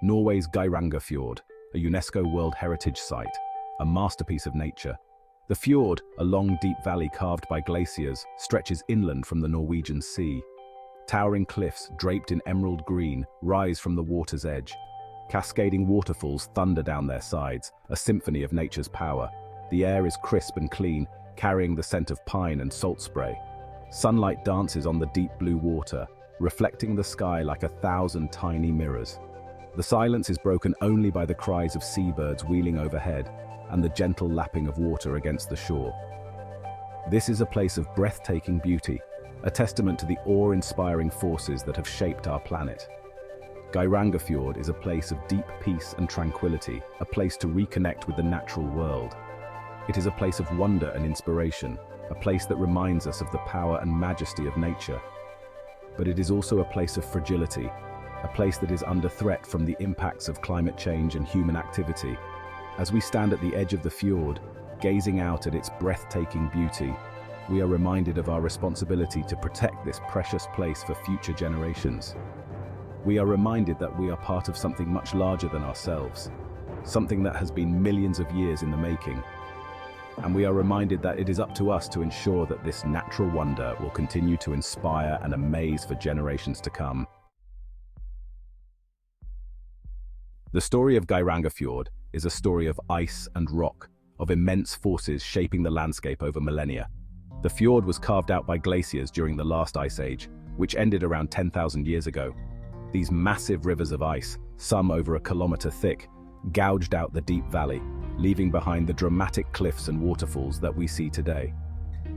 Norway's Geirangerfjord, a UNESCO World Heritage Site, a masterpiece of nature. The fjord, a long, deep valley carved by glaciers, stretches inland from the Norwegian Sea. Towering cliffs, draped in emerald green, rise from the water's edge. Cascading waterfalls thunder down their sides, a symphony of nature's power. The air is crisp and clean, carrying the scent of pine and salt spray. Sunlight dances on the deep blue water, reflecting the sky like 1,000 tiny mirrors. The silence is broken only by the cries of seabirds wheeling overhead and the gentle lapping of water against the shore. This is a place of breathtaking beauty, a testament to the awe-inspiring forces that have shaped our planet. Geirangerfjord is a place of deep peace and tranquility, a place to reconnect with the natural world. It is a place of wonder and inspiration, a place that reminds us of the power and majesty of nature. But it is also a place of fragility, a place that is under threat from the impacts of climate change and human activity. As we stand at the edge of the fjord, gazing out at its breathtaking beauty, we are reminded of our responsibility to protect this precious place for future generations. We are reminded that we are part of something much larger than ourselves, something that has been millions of years in the making. And we are reminded that it is up to us to ensure that this natural wonder will continue to inspire and amaze for generations to come. The story of Geirangerfjord is a story of ice and rock, of immense forces shaping the landscape over millennia. The fjord was carved out by glaciers during the last ice age, which ended around 10,000 years ago. These massive rivers of ice, some over 1 kilometer thick, gouged out the deep valley, leaving behind the dramatic cliffs and waterfalls that we see today.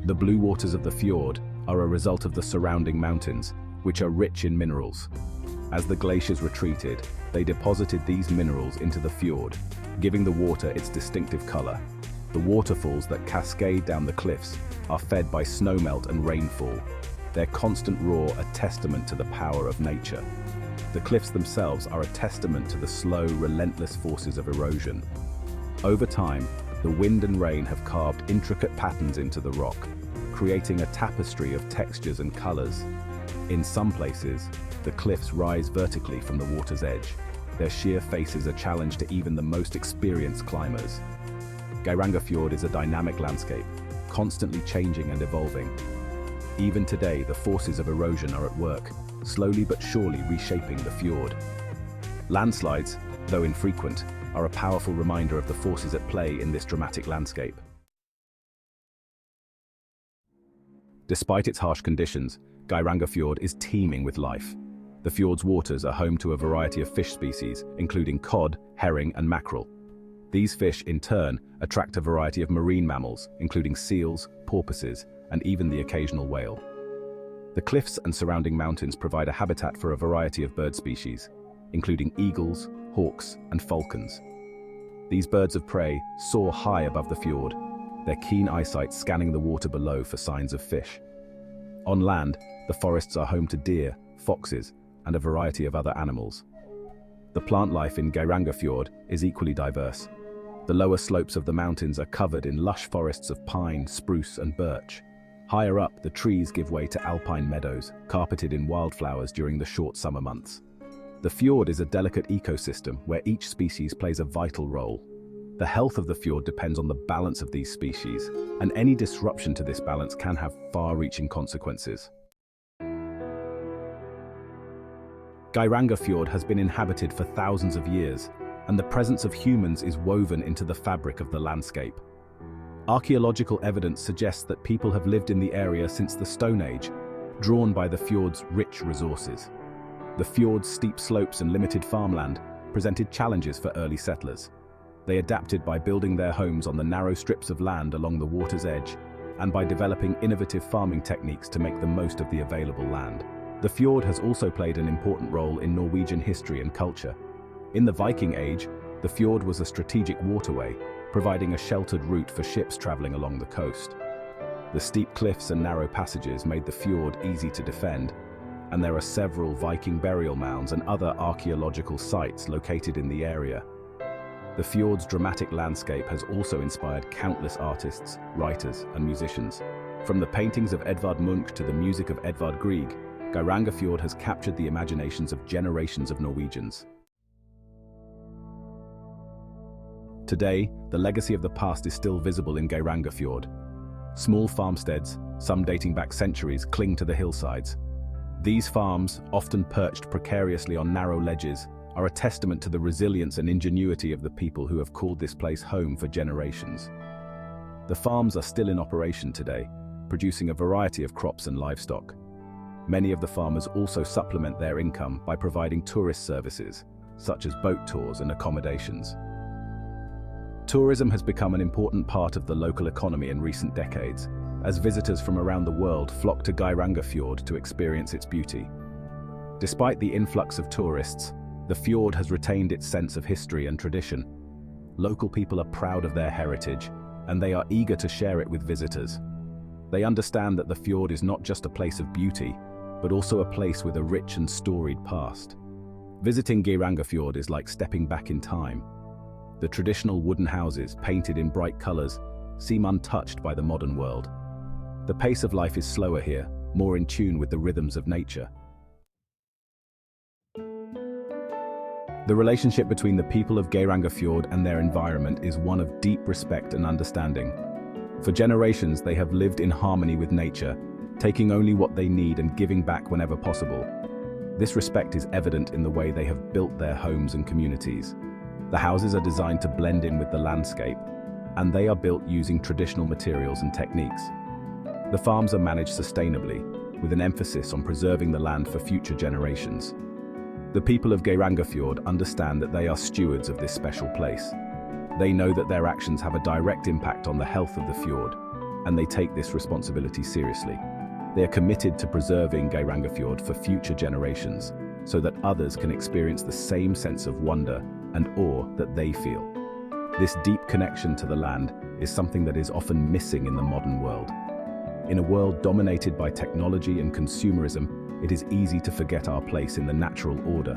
The blue waters of the fjord are a result of the surrounding mountains, which are rich in minerals. As the glaciers retreated, they deposited these minerals into the fjord, giving the water its distinctive color. The waterfalls that cascade down the cliffs are fed by snowmelt and rainfall, their constant roar a testament to the power of nature. The cliffs themselves are a testament to the slow, relentless forces of erosion. Over time, the wind and rain have carved intricate patterns into the rock, creating a tapestry of textures and colors. In some places, the cliffs rise vertically from the water's edge, their sheer faces a challenge to even the most experienced climbers. Geirangerfjord is a dynamic landscape, constantly changing and evolving. Even today, the forces of erosion are at work, slowly but surely reshaping the fjord. Landslides, though infrequent, are a powerful reminder of the forces at play in this dramatic landscape. Despite its harsh conditions, Geirangerfjord is teeming with life. The fjord's waters are home to a variety of fish species, including cod, herring, and mackerel. These fish, in turn, attract a variety of marine mammals, including seals, porpoises, and even the occasional whale. The cliffs and surrounding mountains provide a habitat for a variety of bird species, including eagles, hawks, and falcons. These birds of prey soar high above the fjord, their keen eyesight scanning the water below for signs of fish. On land, the forests are home to deer, foxes, and a variety of other animals. The plant life in Geirangerfjord is equally diverse. The lower slopes of the mountains are covered in lush forests of pine, spruce, and birch. Higher up, the trees give way to alpine meadows, carpeted in wildflowers during the short summer months. The fjord is a delicate ecosystem where each species plays a vital role. The health of the fjord depends on the balance of these species, and any disruption to this balance can have far-reaching consequences. Geirangerfjord has been inhabited for thousands of years, and the presence of humans is woven into the fabric of the landscape. Archaeological evidence suggests that people have lived in the area since the Stone Age, drawn by the fjord's rich resources. The fjord's steep slopes and limited farmland presented challenges for early settlers. They adapted by building their homes on the narrow strips of land along the water's edge, and by developing innovative farming techniques to make the most of the available land. The fjord has also played an important role in Norwegian history and culture. In the Viking Age, the fjord was a strategic waterway, providing a sheltered route for ships traveling along the coast. The steep cliffs and narrow passages made the fjord easy to defend, and there are several Viking burial mounds and other archaeological sites located in the area. The fjord's dramatic landscape has also inspired countless artists, writers, and musicians. From the paintings of Edvard Munch to the music of Edvard Grieg, Geirangerfjord has captured the imaginations of generations of Norwegians. Today, the legacy of the past is still visible in Geirangerfjord. Small farmsteads, some dating back centuries, cling to the hillsides. These farms, often perched precariously on narrow ledges, are a testament to the resilience and ingenuity of the people who have called this place home for generations. The farms are still in operation today, producing a variety of crops and livestock. Many of the farmers also supplement their income by providing tourist services, such as boat tours and accommodations. Tourism has become an important part of the local economy in recent decades, as visitors from around the world flock to Geirangerfjord to experience its beauty. Despite the influx of tourists, the fjord has retained its sense of history and tradition. Local people are proud of their heritage, and they are eager to share it with visitors. They understand that the fjord is not just a place of beauty, but also a place with a rich and storied past. Visiting Geirangerfjord is like stepping back in time. The traditional wooden houses, painted in bright colors, seem untouched by the modern world. The pace of life is slower here, more in tune with the rhythms of nature. The relationship between the people of Geirangerfjord and their environment is one of deep respect and understanding. For generations, they have lived in harmony with nature, taking only what they need and giving back whenever possible. This respect is evident in the way they have built their homes and communities. The houses are designed to blend in with the landscape, and they are built using traditional materials and techniques. The farms are managed sustainably, with an emphasis on preserving the land for future generations. The people of Geirangerfjord understand that they are stewards of this special place. They know that their actions have a direct impact on the health of the fjord, and they take this responsibility seriously. They are committed to preserving Geirangerfjord for future generations, so that others can experience the same sense of wonder and awe that they feel. This deep connection to the land is something that is often missing in the modern world. In a world dominated by technology and consumerism, it is easy to forget our place in the natural order.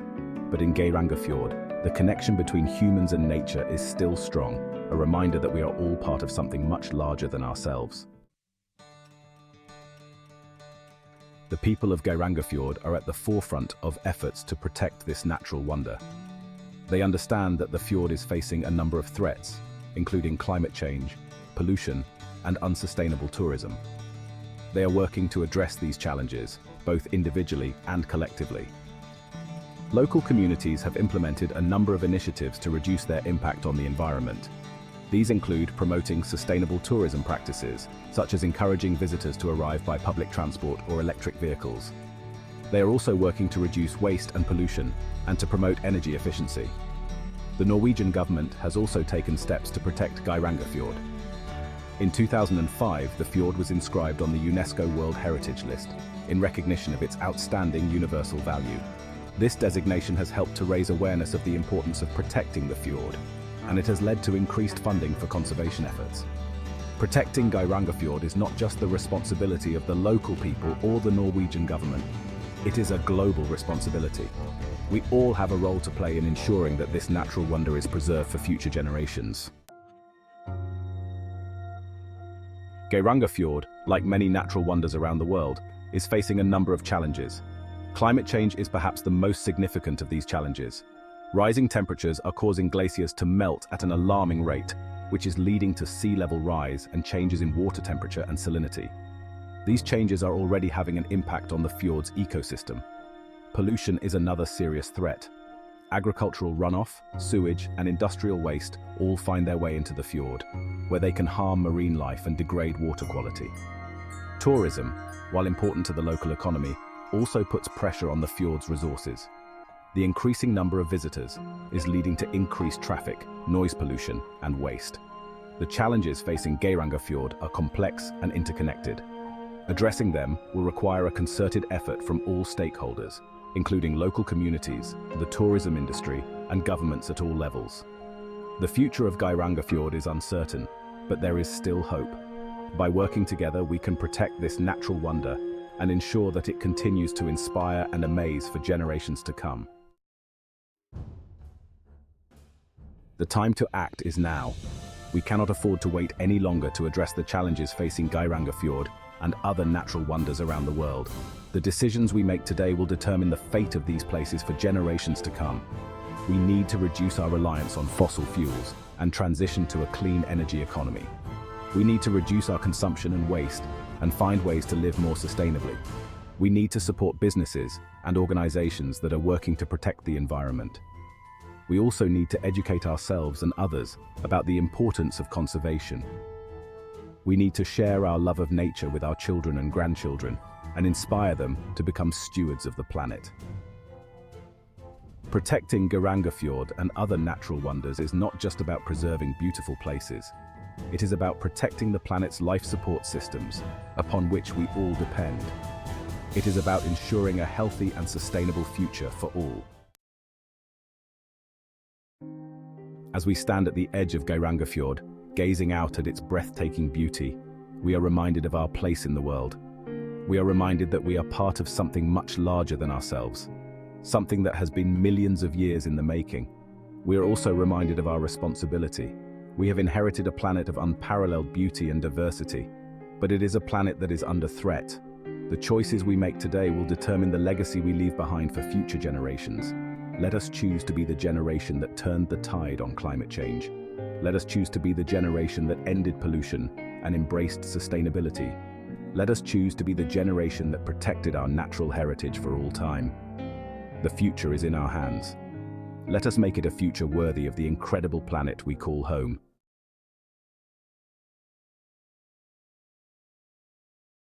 But in Geirangerfjord, the connection between humans and nature is still strong, a reminder that we are all part of something much larger than ourselves. The people of Geirangerfjord are at the forefront of efforts to protect this natural wonder. They understand that the fjord is facing a number of threats, including climate change, pollution, and unsustainable tourism. They are working to address these challenges, both individually and collectively. Local communities have implemented a number of initiatives to reduce their impact on the environment. These include promoting sustainable tourism practices, such as encouraging visitors to arrive by public transport or electric vehicles. They are also working to reduce waste and pollution, and to promote energy efficiency. The Norwegian government has also taken steps to protect Geirangerfjord. In 2005, the fjord was inscribed on the UNESCO World Heritage List, in recognition of its outstanding universal value. This designation has helped to raise awareness of the importance of protecting the fjord, and it has led to increased funding for conservation efforts. Protecting Geirangerfjord is not just the responsibility of the local people or the Norwegian government. It is a global responsibility. We all have a role to play in ensuring that this natural wonder is preserved for future generations. Geirangerfjord, like many natural wonders around the world, is facing a number of challenges. Climate change is perhaps the most significant of these challenges. Rising temperatures are causing glaciers to melt at an alarming rate, which is leading to sea level rise and changes in water temperature and salinity. These changes are already having an impact on the fjord's ecosystem. Pollution is another serious threat. Agricultural runoff, sewage, and industrial waste all find their way into the fjord, where they can harm marine life and degrade water quality. Tourism, while important to the local economy, also puts pressure on the fjord's resources. The increasing number of visitors is leading to increased traffic, noise pollution, and waste. The challenges facing Geirangerfjord are complex and interconnected. Addressing them will require a concerted effort from all stakeholders, including local communities, the tourism industry, and governments at all levels. The future of Geirangerfjord is uncertain, but there is still hope. By working together, we can protect this natural wonder and ensure that it continues to inspire and amaze for generations to come. The time to act is now. We cannot afford to wait any longer to address the challenges facing Geirangerfjord and other natural wonders around the world. The decisions we make today will determine the fate of these places for generations to come. We need to reduce our reliance on fossil fuels and transition to a clean energy economy. We need to reduce our consumption and waste and find ways to live more sustainably. We need to support businesses and organizations that are working to protect the environment. We also need to educate ourselves and others about the importance of conservation. We need to share our love of nature with our children and grandchildren and inspire them to become stewards of the planet. Protecting Geirangerfjord and other natural wonders is not just about preserving beautiful places. It is about protecting the planet's life support systems, upon which we all depend. It is about ensuring a healthy and sustainable future for all. As we stand at the edge of Geirangerfjord, gazing out at its breathtaking beauty, we are reminded of our place in the world. We are reminded that we are part of something much larger than ourselves, something that has been millions of years in the making. We are also reminded of our responsibility. We have inherited a planet of unparalleled beauty and diversity, but it is a planet that is under threat. The choices we make today will determine the legacy we leave behind for future generations. Let us choose to be the generation that turned the tide on climate change. Let us choose to be the generation that ended pollution and embraced sustainability. Let us choose to be the generation that protected our natural heritage for all time. The future is in our hands. Let us make it a future worthy of the incredible planet we call home.